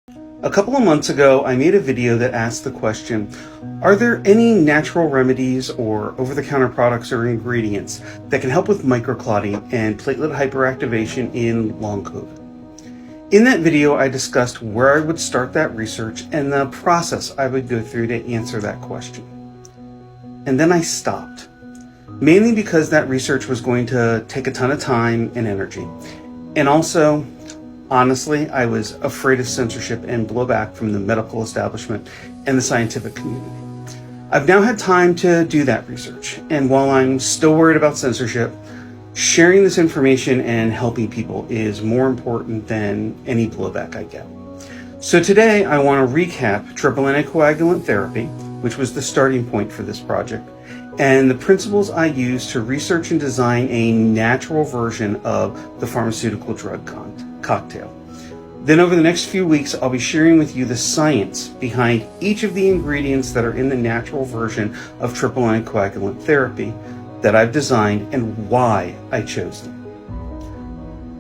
A couple of months ago, I made a video that asked the question, are there any natural remedies or over-the-counter products or ingredients that can help with microclotting and platelet hyperactivation in long COVID? In that video, I discussed where I would start that research and the process I would go through to answer that question. And then I stopped, mainly because that research was going to take a ton of time and energy. And also, honestly, I was afraid of censorship and blowback from the medical establishment and the scientific community. I've now had time to do that research, and while I'm still worried about censorship, sharing this information and helping people is more important than any blowback I get. So today I want to recap triple anticoagulant therapy, which was the starting point for this project, and the principles I used to research and design a natural version of the pharmaceutical drug cocktail. Then over the next few weeks, I'll be sharing with you the science behind each of the ingredients that are in the natural version of triple anticoagulant therapy that I've designed and why I chose them.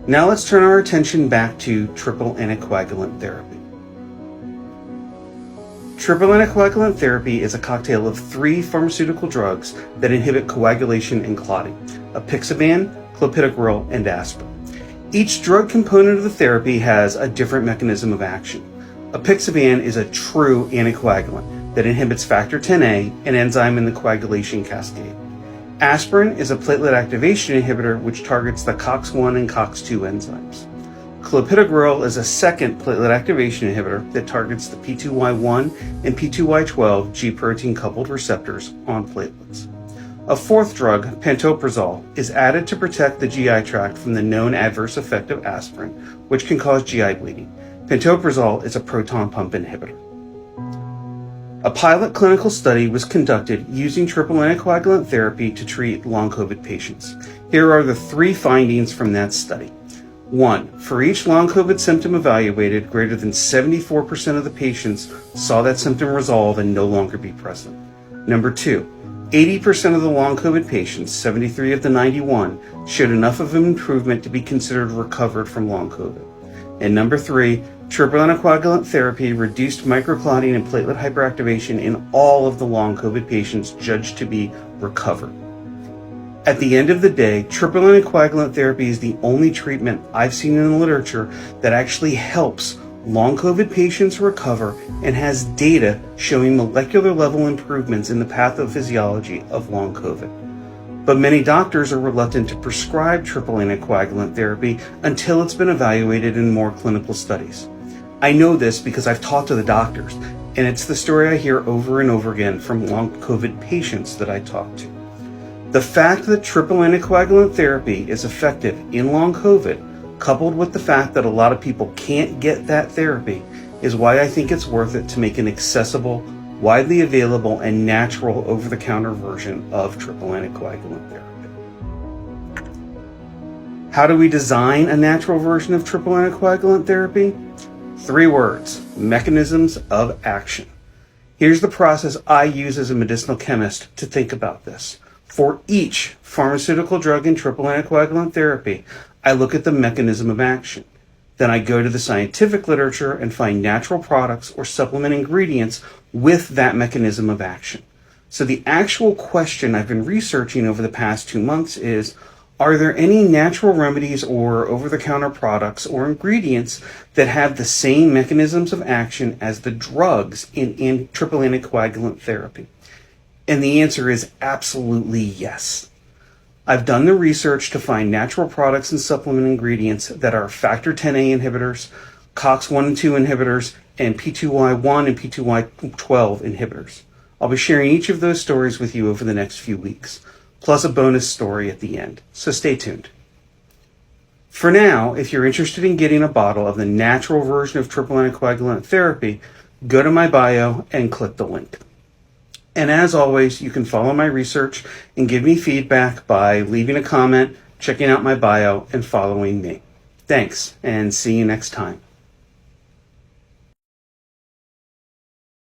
Now let's turn our attention back to triple anticoagulant therapy. Triple anticoagulant therapy is a cocktail of 3 pharmaceutical drugs that inhibit coagulation and clotting: Apixaban, Clopidogrel, and Aspirin. Each drug component of the therapy has a different mechanism of action. Apixaban is a true anticoagulant that inhibits factor Xa, an enzyme in the coagulation cascade. Aspirin is a platelet activation inhibitor which targets the COX-1 and COX-2 enzymes. Clopidogrel is a second platelet activation inhibitor that targets the P2Y1 and P2Y12 G protein coupled receptors on platelets. A fourth drug, Pentoprazole, is added to protect the GI tract from the known adverse effect of aspirin, which can cause GI bleeding. Pentoprazole is a proton pump inhibitor. A pilot clinical study was conducted using triple anticoagulant therapy to treat long COVID patients. Here are the 3 findings from that study. 1. For each long COVID symptom evaluated, greater than 74% of the patients saw that symptom resolve and no longer be present. Number 2. 80% of the long COVID patients, 73 of the 91, showed enough of an improvement to be considered recovered from long COVID. And number 3, triple anticoagulant therapy reduced microclotting and platelet hyperactivation in all of the long COVID patients judged to be recovered. At the end of the day, triple anticoagulant therapy is the only treatment I've seen in the literature that actually helps long COVID patients recover and has data showing molecular level improvements in the pathophysiology of long COVID. But many doctors are reluctant to prescribe triple anticoagulant therapy until it's been evaluated in more clinical studies. I know this because I've talked to the doctors, and it's the story I hear over and over again from long COVID patients that I talk to. The fact that triple anticoagulant therapy is effective in long COVID, coupled with the fact that a lot of people can't get that therapy, is why I think it's worth it to make an accessible, widely available, and natural over-the-counter version of triple anticoagulant therapy. How do we design a natural version of triple anticoagulant therapy? 3 words: mechanisms of action. Here's the process I use as a medicinal chemist to think about this. For each pharmaceutical drug in triple anticoagulant therapy, I look at the mechanism of action. Then I go to the scientific literature and find natural products or supplement ingredients with that mechanism of action. So the actual question I've been researching over the past 2 months is, are there any natural remedies or over-the-counter products or ingredients that have the same mechanisms of action as the drugs in triple anticoagulant therapy? And the answer is absolutely yes. I've done the research to find natural products and supplement ingredients that are factor Xa inhibitors, COX-1 and 2 inhibitors, and P2Y1 and P2Y12 inhibitors. I'll be sharing each of those stories with you over the next few weeks, plus a bonus story at the end, so stay tuned. For now, if you're interested in getting a bottle of the natural version of triple anticoagulant therapy, go to my bio and click the link. And as always, you can follow my research and give me feedback by leaving a comment, checking out my bio, and following me. Thanks, and see you next time.